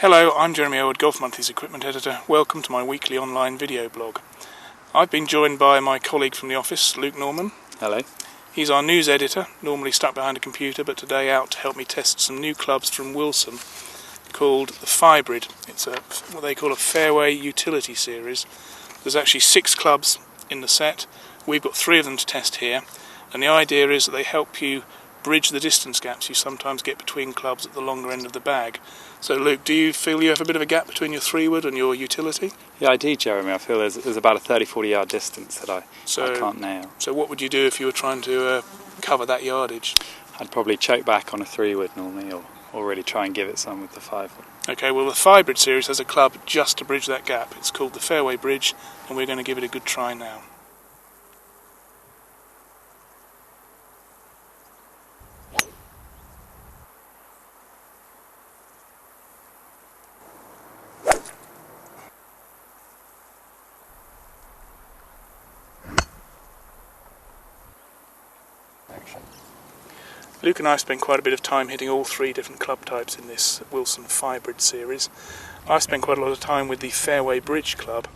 Hello, I'm Jeremy Elwood, Golf Monthly's equipment editor. Welcome to my weekly online video blog. I've been joined by my colleague from the office, Luke Norman. Hello. He's our news editor, normally stuck behind a computer, but today out to help me test some new clubs from Wilson called the FYbrid. It's what they call a fairway utility series. There's actually 6 clubs in the set. We've got 3 of them to test here, and the idea is that they help you bridge the distance gaps you sometimes get between clubs at the longer end of the bag. So Luke, do you feel you have a bit of a gap between your 3-wood and your utility? Yeah, I do, Jeremy. I feel there's about a 30-40 yard distance that I can't nail. So what would you do if you were trying to cover that yardage? I'd probably choke back on a 3-wood normally, or really try and give it some with the 5-wood. Okay, well the FYbrid series has a club just to bridge that gap. It's called the Fairway Bridge, and we're going to give it a good try now. Luke and I spent quite a bit of time hitting all 3 different club types in this Wilson FYbrid series. I've spent quite a lot of time with the Fairway Bridge club.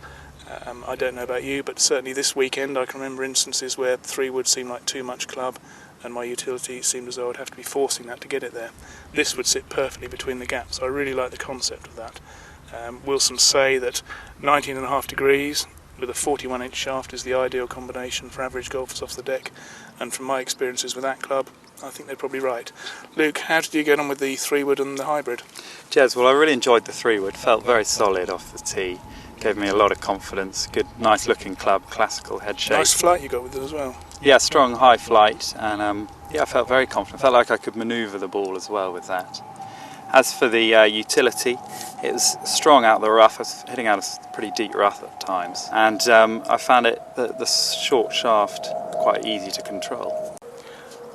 I don't know about you, but certainly this weekend I can remember instances where 3-wood seemed like too much club and my utility seemed as though I'd have to be forcing that to get it there. This would sit perfectly between the gaps, so I really like the concept of that. Wilson say that 19.5 degrees with a 41-inch shaft is the ideal combination for average golfers off the deck, and from my experiences with that club, I think they're probably right. Luke, how did you get on with the 3-wood and the hybrid? Jez, well, I really enjoyed the 3-wood. Felt very solid off the tee. Gave me a lot of confidence. Good, nice looking club, classical head shape. Nice flight you got with it as well. Yeah, strong high flight, and I felt very confident. Felt like I could manoeuvre the ball as well with that. As for the utility, it was strong out the rough. I was hitting out a pretty deep rough at times, and I found the short shaft quite easy to control.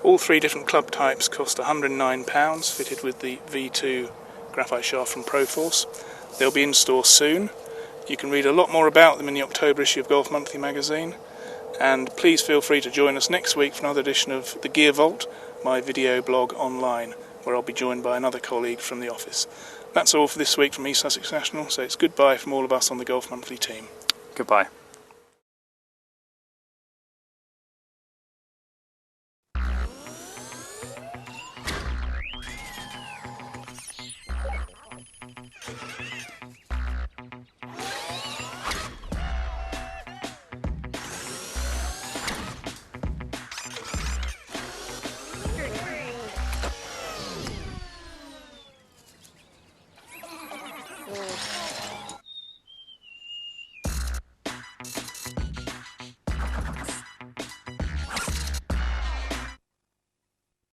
All 3 different club types cost £109, fitted with the V2 graphite shaft from Proforce. They'll be in store soon. You can read a lot more about them in the October issue of Golf Monthly magazine, and please feel free to join us next week for another edition of The Gear Vault, my video blog online, where I'll be joined by another colleague from the office. That's all for this week from East Sussex National, so it's goodbye from all of us on the Golf Monthly team. Goodbye.